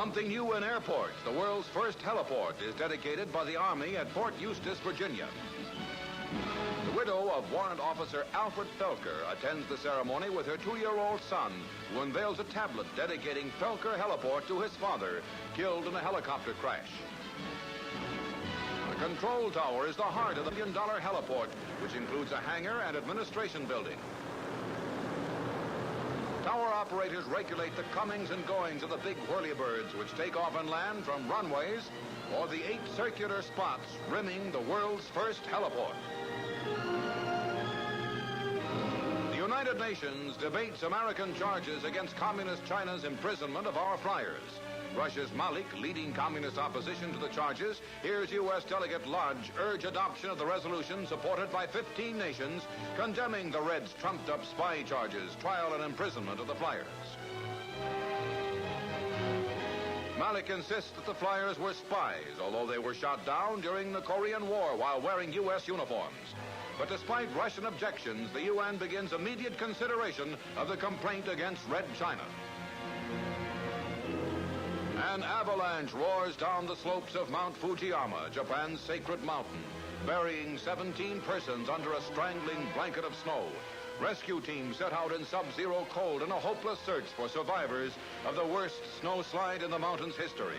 Something new in airports. The world's first heliport is dedicated by the Army at Fort Eustis, Virginia. The widow of Warrant Officer Alfred Felker attends the ceremony with her 2-year-old son, who unveils a tablet dedicating Felker Heliport to his father, killed in a helicopter crash. The control tower is the heart of the $1 million heliport, which includes a hangar and administration building. Tower operators regulate the comings and goings of the big whirlybirds, which take off and land from runways or the 8 circular spots rimming the world's first heliport. The United Nations debates American charges against Communist China's imprisonment of our flyers. Russia's Malik, leading communist opposition to the charges, hears U.S. Delegate Lodge urge adoption of the resolution supported by 15 nations condemning the Reds' trumped-up spy charges, trial and imprisonment of the flyers. Malik insists that the flyers were spies, although they were shot down during the Korean War while wearing U.S. uniforms. But despite Russian objections, the UN begins immediate consideration of the complaint against Red China. An avalanche roars down the slopes of Mount Fujiyama, Japan's sacred mountain, burying 17 persons under a strangling blanket of snow. Rescue teams set out in sub-zero cold in a hopeless search for survivors of the worst snowslide in the mountain's history.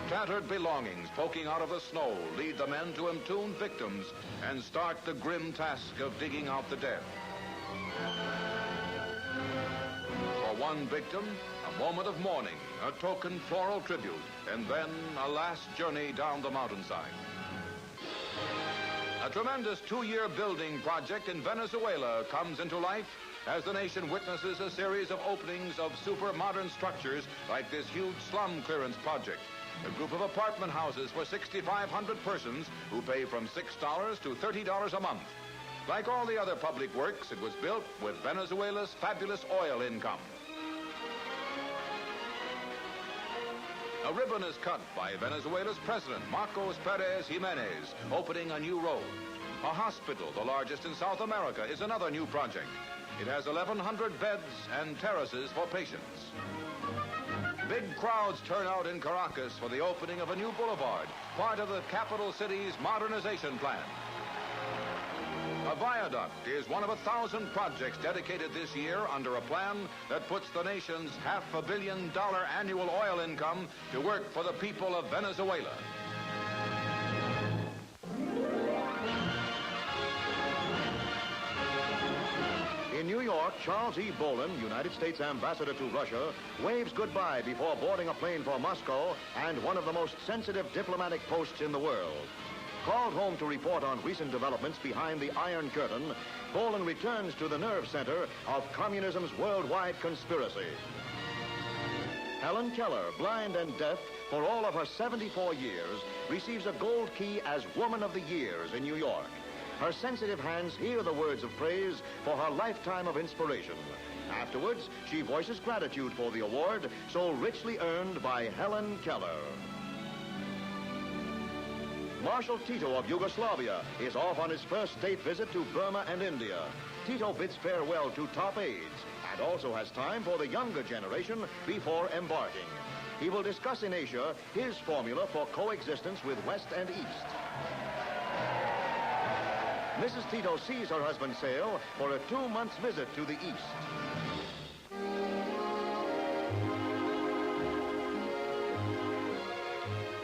Tattered belongings poking out of the snow lead the men to entomb victims and start the grim task of digging out the dead. For one victim, a moment of mourning, a token floral tribute, and then a last journey down the mountainside. A tremendous 2-year building project in Venezuela comes into life as the nation witnesses a series of openings of super modern structures like this huge slum clearance project. A group of apartment houses for 6,500 persons who pay from $6 to $30 a month. Like all the other public works, it was built with Venezuela's fabulous oil income. A ribbon is cut by Venezuela's president, Perez Jiminez, opening a new road. A hospital, the largest in South America, is another new project. It has 1,100 beds and terraces for patients. Big crowds turn out in Caracas for the opening of a new boulevard, part of the capital city's modernization plan. A viaduct is one of 1,000 projects dedicated this year under a plan that puts the nation's $500 million annual oil income to work for the people of Venezuela. In New York, Charles E. Bohlen, United States Ambassador to Russia, waves goodbye before boarding a plane for Moscow and one of the most sensitive diplomatic posts in the world. Called home to report on recent developments behind the Iron Curtain, Bohlen returns to the nerve center of communism's worldwide conspiracy. Helen Keller, blind and deaf for all of her 74 years, receives a gold key as Woman of the Years in New York. Her sensitive hands hear the words of praise for her lifetime of inspiration. Afterwards, she voices gratitude for the award so richly earned by Helen Keller. Marshal Tito of Yugoslavia is off on his first state visit to Burma and India. Tito bids farewell to top aides and also has time for the younger generation before embarking. He will discuss in Asia his formula for coexistence with West and East. Mrs. Tito sees her husband sail for a 2-month visit to the East.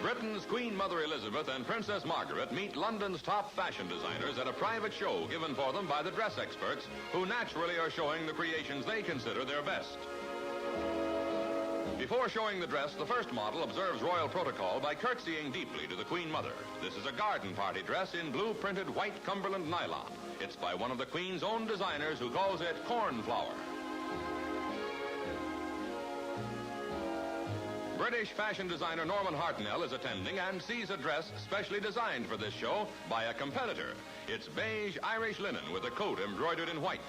Britain's Queen Mother Elizabeth and Princess Margaret meet London's top fashion designers at a private show given for them by the dress experts, who naturally are showing the creations they consider their best. Before showing the dress, the first model observes royal protocol by curtsying deeply to the Queen Mother. This is a garden party dress in blue-printed white Cumberland nylon. It's by one of the Queen's own designers, who calls it cornflower. British fashion designer Norman Hartnell is attending and sees a dress specially designed for this show by a competitor. It's beige Irish linen with a coat embroidered in white.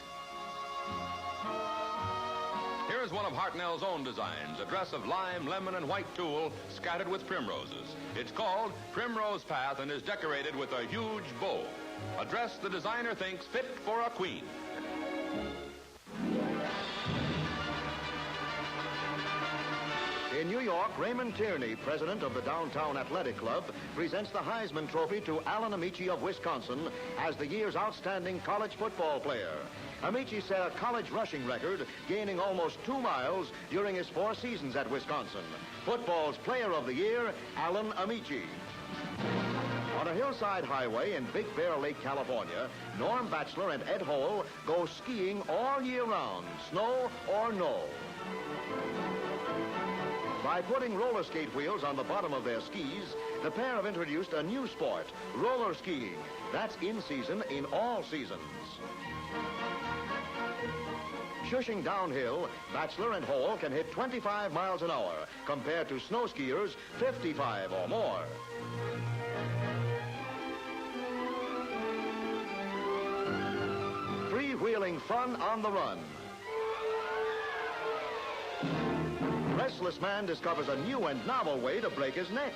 Here's one of Hartnell's own designs, a dress of lime, lemon, and white tulle scattered with primroses. It's called Primrose Path and is decorated with a huge bow. A dress the designer thinks fit for a queen. In New York, Raymond Tierney, president of the Downtown Athletic Club, presents the Heisman Trophy to Alan Amici of Wisconsin as the year's outstanding college football player. Amici set a college rushing record, gaining almost 2 miles during his 4 seasons at Wisconsin. Football's Player of the Year, Alan Amici. On a hillside highway in Big Bear Lake, California, Norm Batchelor and Ed Hole go skiing all year round, snow or no. By putting roller skate wheels on the bottom of their skis, the pair have introduced a new sport, roller skiing. That's in season in all seasons. Shushing downhill, Batchelor and Hole can hit 25 miles an hour, compared to snow skiers 55 or more. Freewheeling fun on the run. Restless man discovers a new and novel way to break his neck.